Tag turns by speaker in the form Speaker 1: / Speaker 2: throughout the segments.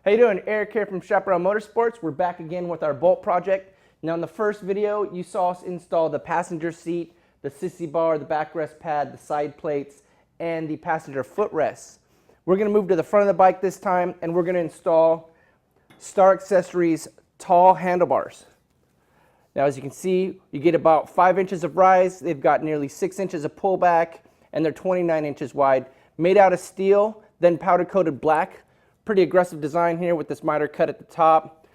Speaker 1: How you doing? Eric here from Chaparral Motorsports. We're back again with our bolt project. Now in the first video, you saw us install the passenger seat, the sissy bar, the backrest pad, the side plates, and the passenger footrests. We're going to move to the front of the bike this time, and we're going to install Star Accessories tall handlebars. Now as you can see, you get about 5 inches of rise. They've got nearly 6 inches of pullback, and they're 29 inches wide. Made out of steel, then powder coated black. Pretty aggressive design here with this miter cut at the top.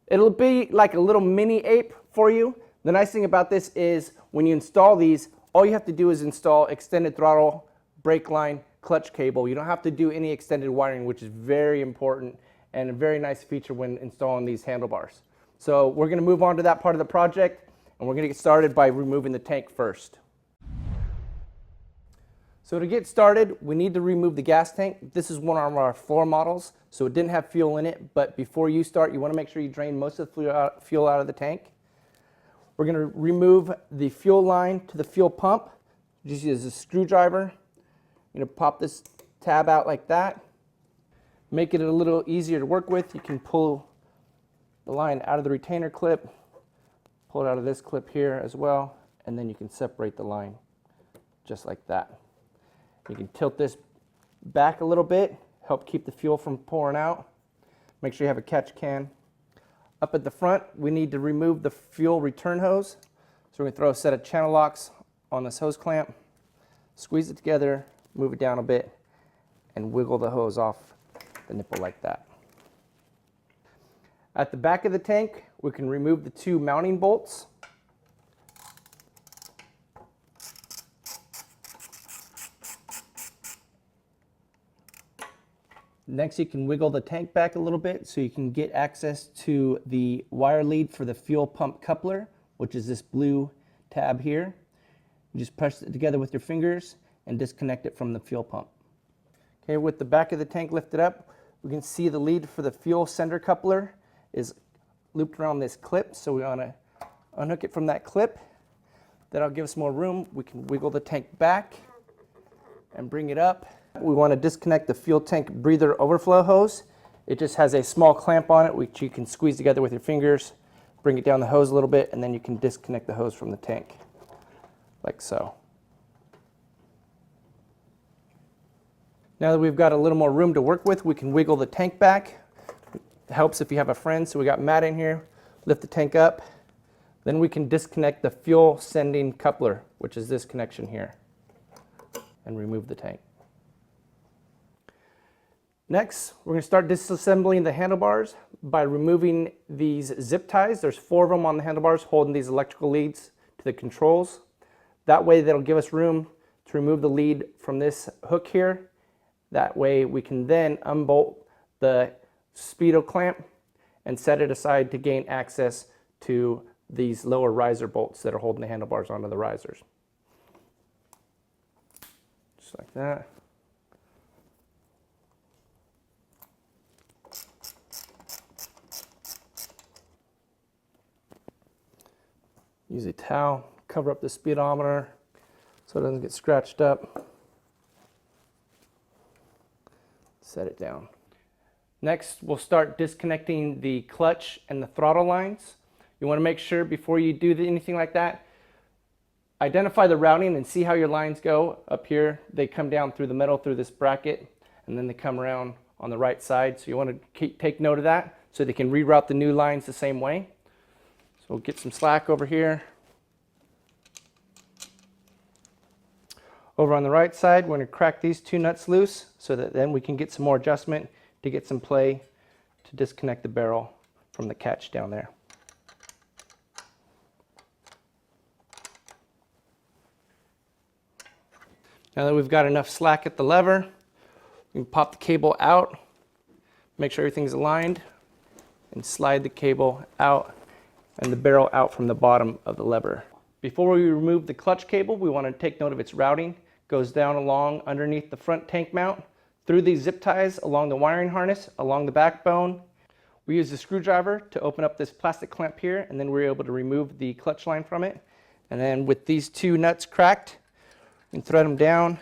Speaker 1: It'll be like a little mini ape for you. The nice thing about this is when you install these, all you have to do is install extended throttle, brake line, clutch cable. You don't have to do any extended wiring, which is very important and a very nice feature when installing these handlebars. So we're going to move on to that part of the project, and we're going to get started by removing the tank first. So to get started, we need to remove the gas tank. This is one of our floor models, so it didn't have fuel in it, but before you start, you want to make sure you drain most of the fuel out of the tank. We're going to remove the fuel line to the fuel pump. Just use a screwdriver. You're going to pop this tab out like that. Make it a little easier to work with. You can pull the line out of the retainer clip, pull it out of this clip here as well, and then you can separate the line just like that. You can tilt this back a little bit, help keep the fuel from pouring out. Make sure you have a catch can. Up at the front, we need to remove the fuel return hose. So we're going to throw a set of channel locks on this hose clamp, squeeze it together, move it down a bit, and wiggle the hose off the nipple like that. At the back of the tank, we can remove the 2 mounting bolts. Next, you can wiggle the tank back a little bit so you can get access to the wire lead for the fuel pump coupler, which is this blue tab here. You just press it together with your fingers and disconnect it from the fuel pump. Okay, with the back of the tank lifted up, we can see the lead for the fuel sender coupler is looped around this clip, so we want to unhook it from that clip. That'll give us more room. We can wiggle the tank back and bring it up. We want to disconnect the fuel tank breather overflow hose. It just has a small clamp on it which you can squeeze together with your fingers, bring it down the hose a little bit, and then you can disconnect the hose from the tank, like so. Now that we've got a little more room to work with, we can wiggle the tank back. It helps if you have a friend, so we got Matt in here. Lift the tank up. Then we can disconnect the fuel sending coupler, which is this connection here, and remove the tank. Next, we're going to start disassembling the handlebars by removing these zip ties. There's 4 of them on the handlebars holding these electrical leads to the controls. That way that'll give us room to remove the lead from this hook here. That way we can then unbolt the speedo clamp and set it aside to gain access to these lower riser bolts that are holding the handlebars onto the risers. Just like that. Use a towel, cover up the speedometer so it doesn't get scratched up. Set it down. Next, we'll start disconnecting the clutch and the throttle lines. You want to make sure before you do anything like that, identify the routing and see how your lines go. Up here, they come down through the middle through this bracket, and then they come around on the right side. So you want to take note of that so they can reroute the new lines the same way. So we'll get some slack over here. Over on the right side, we're going to crack these 2 nuts loose so that then we can get some more adjustment to get some play to disconnect the barrel from the catch down there. Now that we've got enough slack at the lever, we can pop the cable out, make sure everything's aligned, and slide the cable out and the barrel out from the bottom of the lever. Before we remove the clutch cable, we want to take note of its routing. It goes down along underneath the front tank mount, through these zip ties, along the wiring harness, along the backbone. We use a screwdriver to open up this plastic clamp here, and then we're able to remove the clutch line from it. And then with these 2 nuts cracked, we can thread them down,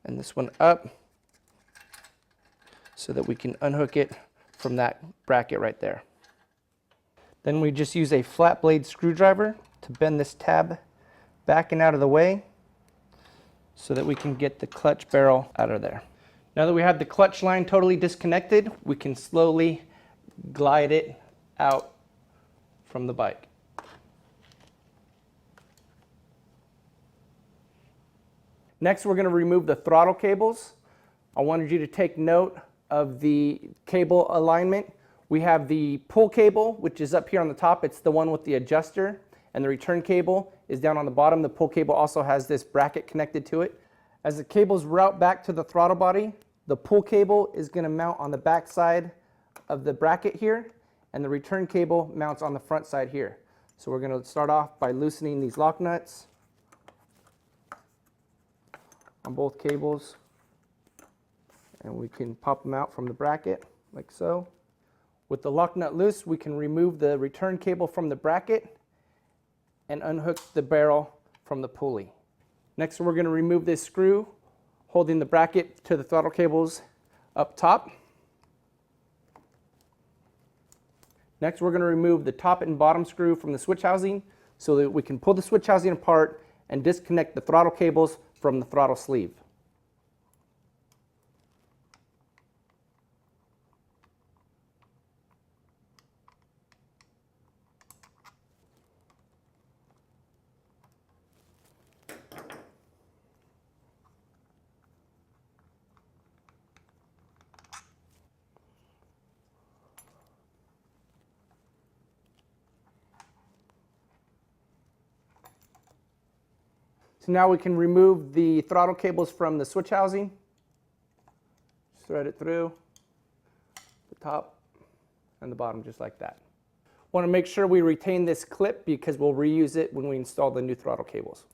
Speaker 1: and this one up, so that we can unhook it from that bracket right there. Then we just use a flat blade screwdriver to bend this tab back and out of the way so that we can get the clutch barrel out of there. Now that we have the clutch line totally disconnected, we can slowly glide it out from the bike. Next, we're going to remove the throttle cables. I wanted you to take note of the cable alignment. We have the pull cable, which is up here on the top. It's the one with the adjuster, and the return cable is down on the bottom. The pull cable also has this bracket connected to it. As the cables route back to the throttle body, the pull cable is going to mount on the back side of the bracket here, and the return cable mounts on the front side here. So we're going to start off by loosening these lock nuts on both cables, and we can pop them out from the bracket like so. With the lock nut loose, we can remove the return cable from the bracket and unhook the barrel from the pulley. Next, we're going to remove this screw holding the bracket to the throttle cables up top. Next, we're going to remove the top and bottom screw from the switch housing so that we can pull the switch housing apart and disconnect the throttle cables from the throttle sleeve. So now we can remove the throttle cables from the switch housing. Just thread it through the top and the bottom just like that. Want to make sure we retain this clip because we'll reuse it when we install the new throttle cables.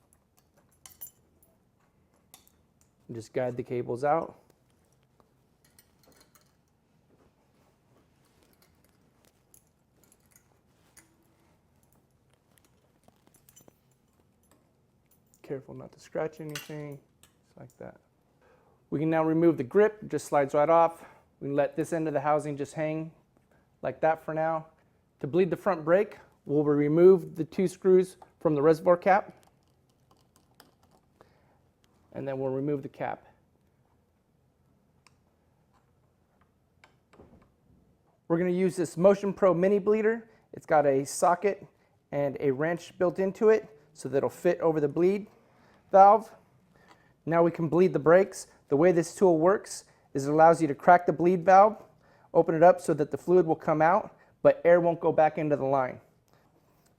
Speaker 1: And just guide the cables out. Careful not to scratch anything, just like that. We can now remove the grip, it just slides right off. We can let this end of the housing just hang like that for now. To bleed the front brake, we'll remove the 2 screws from the reservoir cap, and then we'll remove the cap. We're going to use this Motion Pro mini bleeder. It's got a socket and a wrench built into it so that it'll fit over the bleed valve. Now we can bleed the brakes. The way this tool works is it allows you to crack the bleed valve, open it up so that the fluid will come out, but air won't go back into the line.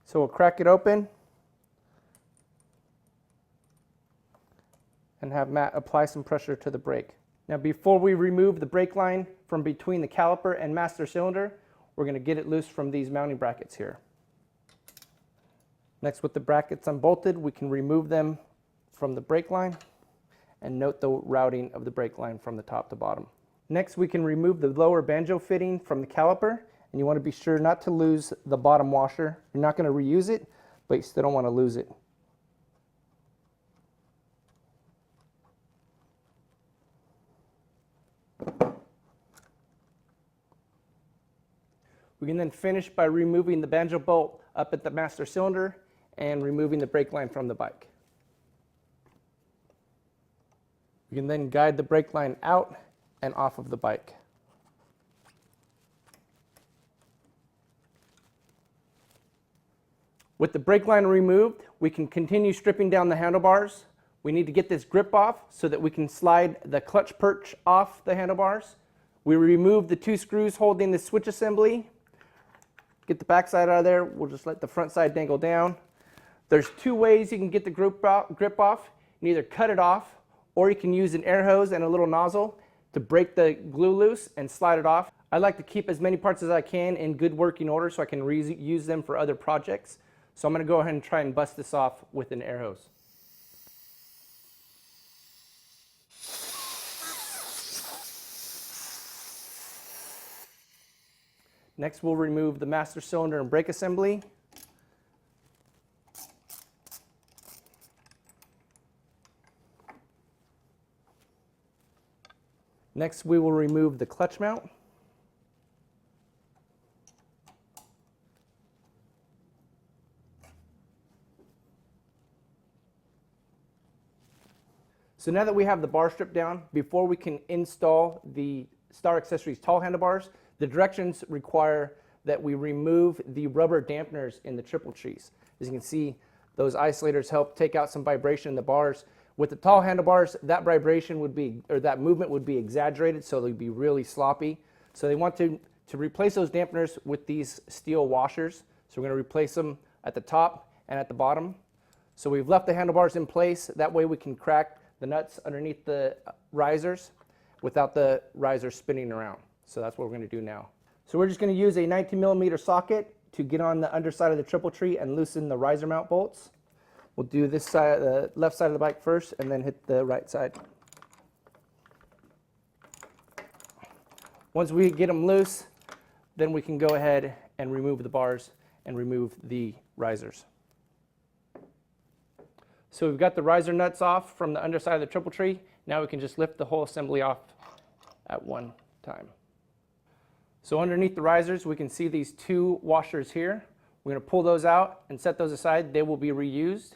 Speaker 1: So we'll crack it open and have Matt apply some pressure to the brake. Now before we remove the brake line from between the caliper and master cylinder, we're going to get it loose from these mounting brackets here. Next, with the brackets unbolted, we can remove them from the brake line and note the routing of the brake line from the top to bottom. Next, we can remove the lower banjo fitting from the caliper, and you want to be sure not to lose the bottom washer. You're not going to reuse it, but you still don't want to lose it. We can then finish by removing the banjo bolt up at the master cylinder and removing the brake line from the bike. You can then guide the brake line out and off of the bike. With the brake line removed, we can continue stripping down the handlebars. We need to get this grip off so that we can slide the clutch perch off the handlebars. We remove the 2 screws holding the switch assembly. Get the back side out of there. We'll just let the front side dangle down. There's 2 ways you can get the grip off. You can either cut it off, or you can use an air hose and a little nozzle to break the glue loose and slide it off. I like to keep as many parts as I can in good working order so I can reuse them for other projects. So I'm going to go ahead and try and bust this off with an air hose. Next, we'll remove the master cylinder and brake assembly. Next, we will remove the clutch mount. So now that we have the bar strip down, before we can install the Star Accessories tall handlebars, the directions require that we remove the rubber dampeners in the triple trees. As you can see, those isolators help take out some vibration in the bars. With the tall handlebars, that vibration would be, or that movement would be exaggerated, so they'd be really sloppy. So they want to replace those dampeners with these steel washers. So we're going to replace them at the top and at the bottom. So we've left the handlebars in place. That way we can crack the nuts underneath the risers without the risers spinning around. So that's what we're going to do now. So we're just going to use a 19mm socket to get on the underside of the triple tree and loosen the riser mount bolts. We'll do this side, the left side of the bike first, and then hit the right side. Once we get them loose, then we can go ahead and remove the bars and remove the risers. So we've got the riser nuts off from the underside of the triple tree. Now we can just lift the whole assembly off at one time. So underneath the risers, we can see these two washers here. We're going to pull those out and set those aside. They will be reused.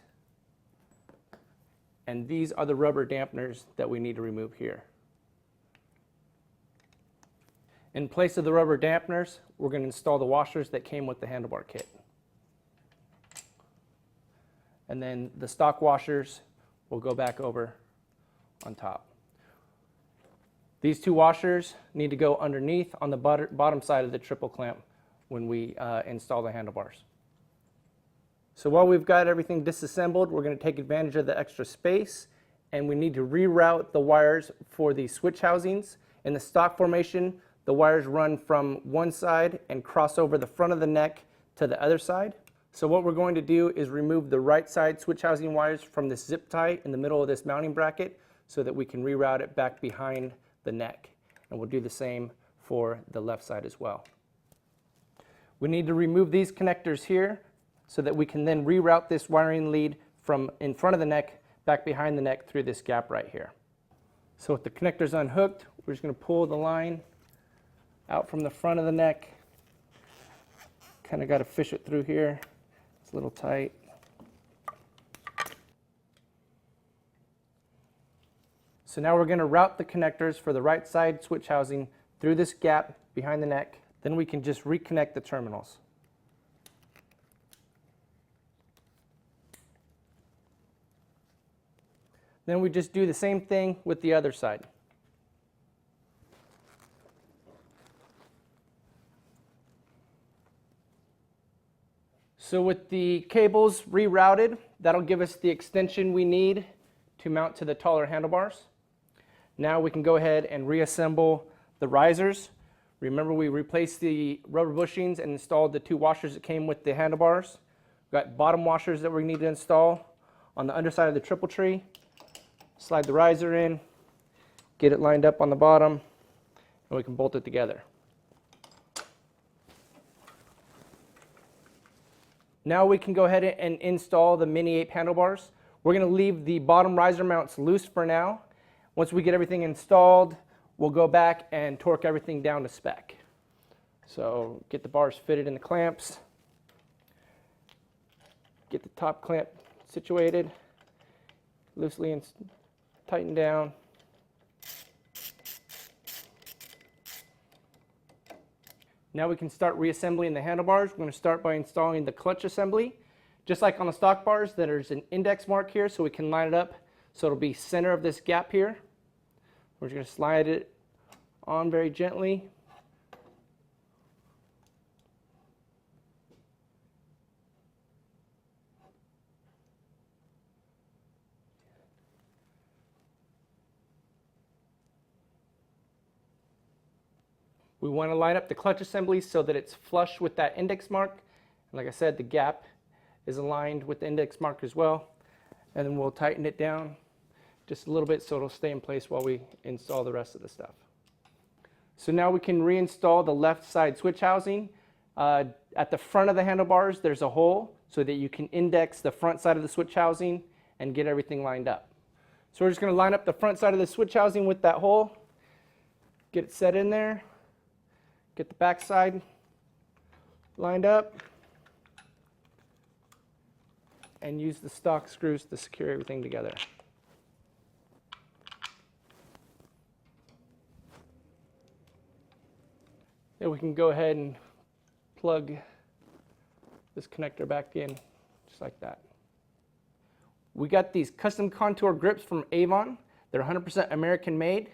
Speaker 1: And these are the rubber dampeners that we need to remove here. In place of the rubber dampeners, we're going to install the washers that came with the handlebar kit. And then the stock washers will go back over on top. These two washers need to go underneath on the bottom side of the triple clamp when we install the handlebars. So while we've got everything disassembled, we're going to take advantage of the extra space, and we need to reroute the wires for the switch housings. In the stock formation, the wires run from one side and cross over the front of the neck to the other side. So what we're going to do is remove the right side switch housing wires from this zip tie in the middle of this mounting bracket so that we can reroute it back behind the neck. And we'll do the same for the left side as well. We need to remove these connectors here so that we can then reroute this wiring lead from in front of the neck back behind the neck through this gap right here. So with the connectors unhooked, we're just going to pull the line out from the front of the neck. Kind of got to fish it through here. It's a little tight. So now we're going to route the connectors for the right side switch housing through this gap behind the neck. Then we can just reconnect the terminals. Then we just do the same thing with the other side. So with the cables rerouted, that'll give us the extension we need to mount to the taller handlebars. Now we can go ahead and reassemble the risers. Remember, we replaced the rubber bushings and installed the two washers that came with the handlebars. We've got bottom washers that we need to install on the underside of the triple tree. Slide the riser in, get it lined up on the bottom, and we can bolt it together. Now we can go ahead and install the Mini Ape handlebars. We're going to leave the bottom riser mounts loose for now. Once we get everything installed, we'll go back and torque everything down to spec. So get the bars fitted in the clamps, get the top clamp situated, loosely and tighten down. Now we can start reassembling the handlebars. We're going to start by installing the clutch assembly. Just like on the stock bars, there's an index mark here so we can line it up so it'll be center of this gap here. We're just going to slide it on very gently. We want to line up the clutch assembly so that it's flush with that index mark. And like I said, the gap is aligned with the index mark as well. And then we'll tighten it down just a little bit so it'll stay in place while we install the rest of the stuff. So now we can reinstall the left side switch housing. At the front of the handlebars, there's a hole so that you can index the front side of the switch housing and get everything lined up. So we're just going to line up the front side of the switch housing with that hole. Get it set in there. Get the back side lined up. And use the stock screws to secure everything together. Then we can go ahead and plug this connector back in, just like that. We got these custom contour grips from Avon. They're 100% American made.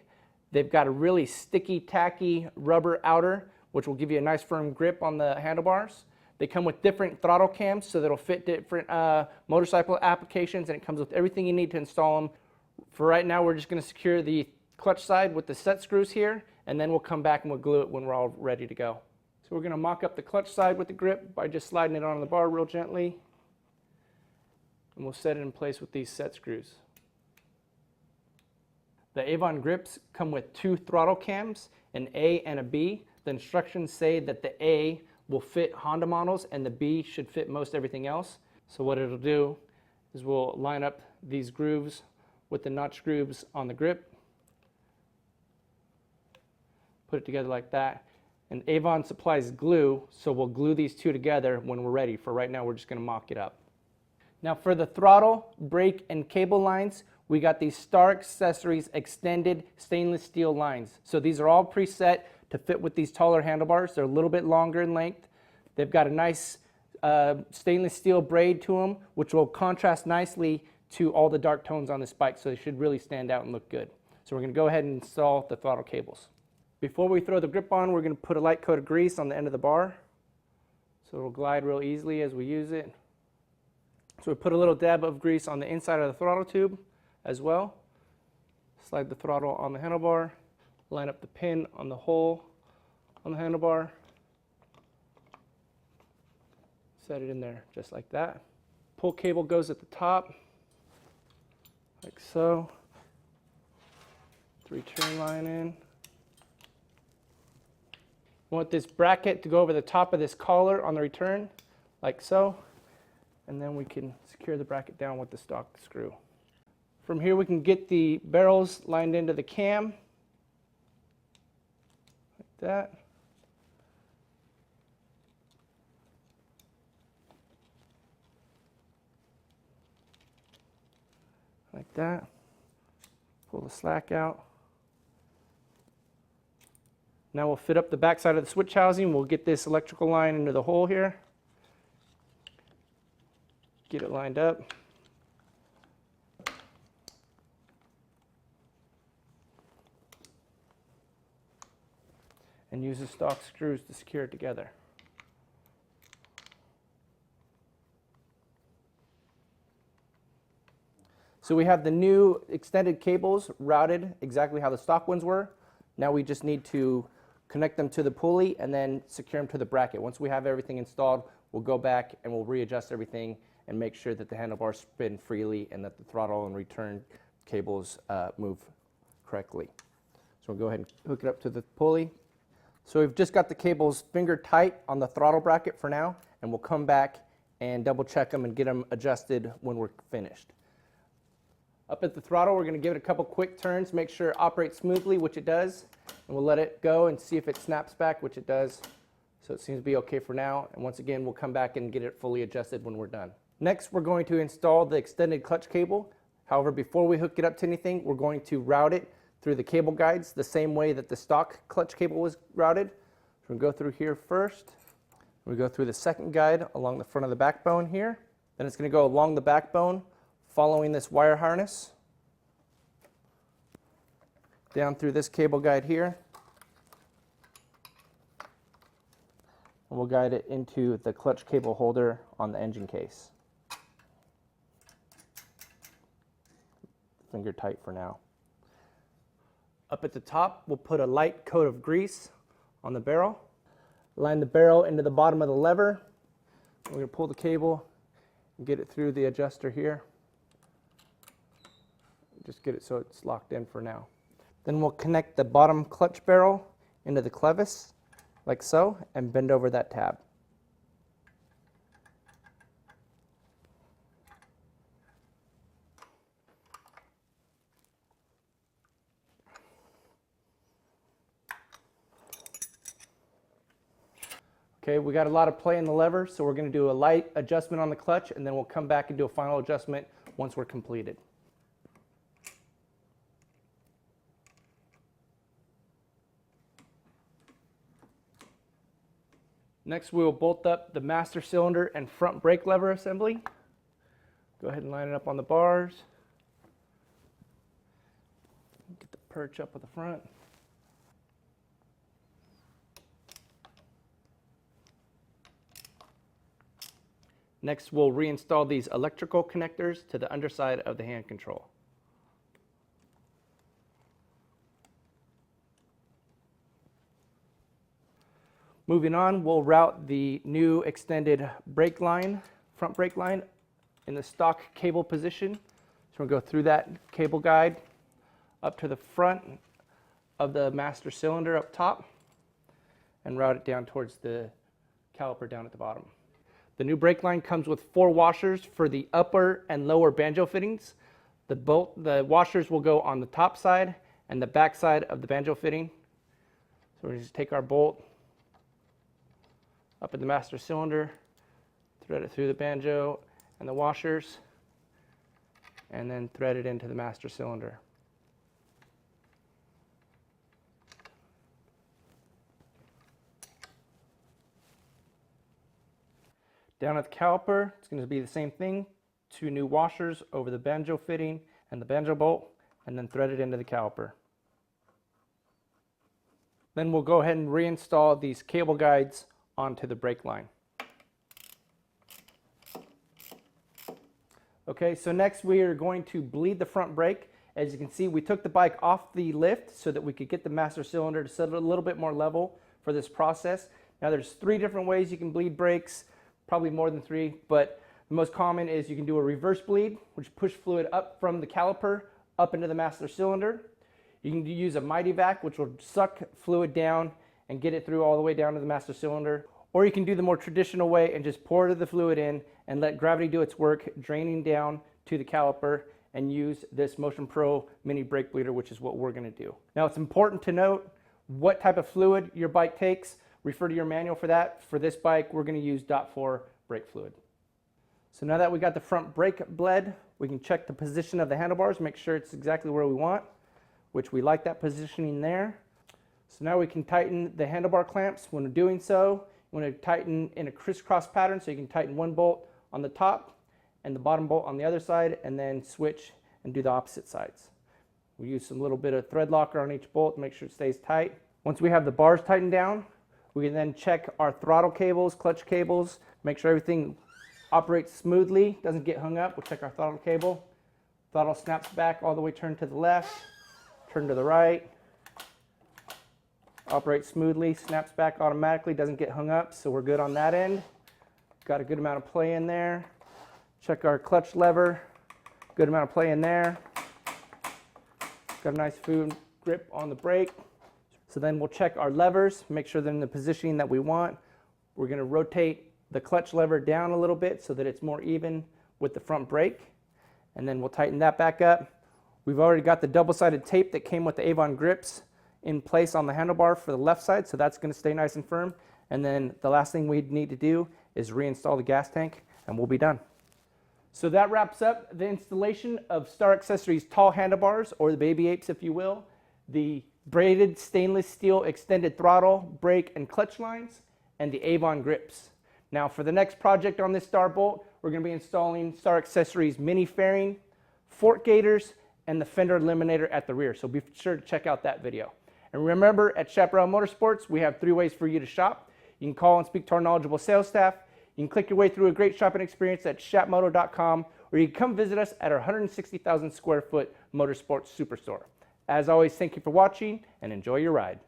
Speaker 1: They've got a really sticky, tacky rubber outer, which will give you a nice firm grip on the handlebars. They come with different throttle cams, so that'll fit different motorcycle applications, and it comes with everything you need to install them. For right now, we're just going to secure the clutch side with the set screws here, and then we'll come back and we'll glue it when we're all ready to go. So we're going to mock up the clutch side with the grip by just sliding it on the bar real gently, and we'll set it in place with these set screws. The Avon Grips come with 2 throttle cams, an A and a B. The instructions say that the A will fit Honda models and the B should fit most everything else. So what it'll do is we'll line up these grooves with the notch grooves on the grip, put it together like that, and Avon supplies glue, so we'll glue these two together when we're ready. For right now, we're just going to mock it up. Now for the throttle, brake, and cable lines, we got these Star Accessories extended stainless steel lines. So these are all preset to fit with these taller handlebars. They're a little bit longer in length. They've got a nice stainless steel braid to them, which will contrast nicely to all the dark tones on this bike, so they should really stand out and look good. So we're going to go ahead and install the throttle cables. Before we throw the grip on, we're going to put a light coat of grease on the end of the bar, so it'll glide real easily as we use it. So we put a little dab of grease on the inside of the throttle tube as well. Slide the throttle on the handlebar, line up the pin on the hole on the handlebar, set it in there just like that. Pull cable goes at the top, like so. 3-turn line in. We want this bracket to go over the top of this collar on the return, like so. And then we can secure the bracket down with the stock screw. From here we can get the barrels lined into the cam, like that. Like that. Pull the slack out. Now we'll fit up the back side of the switch housing. We'll get this electrical line into the hole here. Get it lined up. And use the stock screws to secure it together. So we have the new extended cables routed exactly how the stock ones were. Now we just need to connect them to the pulley and then secure them to the bracket. Once we have everything installed, we'll go back and we'll readjust everything and make sure that the handlebars spin freely and that the throttle and return cables move correctly. So we'll go ahead and hook it up to the pulley. So we've just got the cables finger tight on the throttle bracket for now, and we'll come back and double check them and get them adjusted when we're finished. Up at the throttle, we're going to give it a couple quick turns, make sure it operates smoothly, which it does, and we'll let it go and see if it snaps back, which it does. So it seems to be okay for now, and once again, we'll come back and get it fully adjusted when we're done. Next, we're going to install the extended clutch cable. However, before we hook it up to anything, we're going to route it through the cable guides the same way that the stock clutch cable was routed. So we'll go through here first. We go through the second guide along the front of the backbone here. Then it's going to go along the backbone, following this wire harness, down through this cable guide here. And we'll guide it into the clutch cable holder on the engine case. Finger tight for now. Up at the top, we'll put a light coat of grease on the barrel. Line the barrel into the bottom of the lever. We're going to pull the cable and get it through the adjuster here. Just get it so it's locked in for now. Then we'll connect the bottom clutch barrel into the clevis, like so, and bend over that tab. Okay, we got a lot of play in the lever, so we're going to do a light adjustment on the clutch, and then we'll come back and do a final adjustment once we're completed. Next, we will bolt up the master cylinder and front brake lever assembly. Go ahead and line it up on the bars. Get the perch up at the front. Next, we'll reinstall these electrical connectors to the underside of the hand control. Moving on, we'll route the new extended brake line, front brake line, in the stock cable position. So we'll go through that cable guide up to the front of the master cylinder up top and route it down towards the caliper down at the bottom. The new brake line comes with 4 washers for the upper and lower banjo fittings. The washers will go on the top side and the back side of the banjo fitting. So we just take our bolt up in the master cylinder, thread it through the banjo and the washers, and then thread it into the master cylinder. Down at the caliper, it's going to be the same thing. 2 new washers over the banjo fitting and the banjo bolt, and then thread it into the caliper. Then we'll go ahead and reinstall these cable guides onto the brake line. Okay, so next we are going to bleed the front brake. As you can see, we took the bike off the lift so that we could get the master cylinder to set it a little bit more level for this process. Now there's 3 different ways you can bleed brakes, probably more than 3, but the most common is you can do a reverse bleed, which push fluid up from the caliper up into the master cylinder. You can use a mighty vac, which will suck fluid down and get it through all the way down to the master cylinder. Or you can do the more traditional way and just pour the fluid in and let gravity do its work, draining down to the caliper, and use this Motion Pro mini brake bleeder, which is what we're going to do. Now it's important to note what type of fluid your bike takes. Refer to your manual for that. For this bike, we're going to use .4 brake fluid. So now that we got the front brake bled, we can check the position of the handlebars, make sure it's exactly where we want, which we like that positioning there. So now we can tighten the handlebar clamps. When doing so, you want to tighten in a crisscross pattern, so you can tighten one bolt on the top and the bottom bolt on the other side, and then switch and do the opposite sides. We use some little bit of thread locker on each bolt to make sure it stays tight. Once we have the bars tightened down, we can then check our throttle cables, clutch cables, make sure everything operates smoothly, doesn't get hung up. We'll check our throttle cable. Throttle snaps back all the way, turn to the left, turn to the right. Operates smoothly, snaps back automatically, doesn't get hung up, so we're good on that end. Got a good amount of play in there. Check our clutch lever, good amount of play in there. Got a nice firm grip on the brake. So then we'll check our levers, make sure they're in the positioning that we want. We're going to rotate the clutch lever down a little bit so that it's more even with the front brake, and then we'll tighten that back up. We've already got the double-sided tape that came with the Avon Grips in place on the handlebar for the left side, so that's going to stay nice and firm. And then the last thing we need to do is reinstall the gas tank, and we'll be done. So that wraps up the installation of Star Accessories tall handlebars, or the baby apes if you will, the braided stainless steel extended throttle, brake, and clutch lines, and the Avon Grips. Now for the next project on this Star Bolt, we're going to be installing Star Accessories mini fairing, fork gaiters, and the fender eliminator at the rear. So be sure to check out that video. And remember, at Chaparral Motorsports, we have 3 ways for you to shop. You can call and speak to our knowledgeable sales staff. You can click your way through a great shopping experience at shapmoto.com, or you can come visit us at our 160,000 square foot motorsports superstore. As always, thank you for watching and enjoy your ride.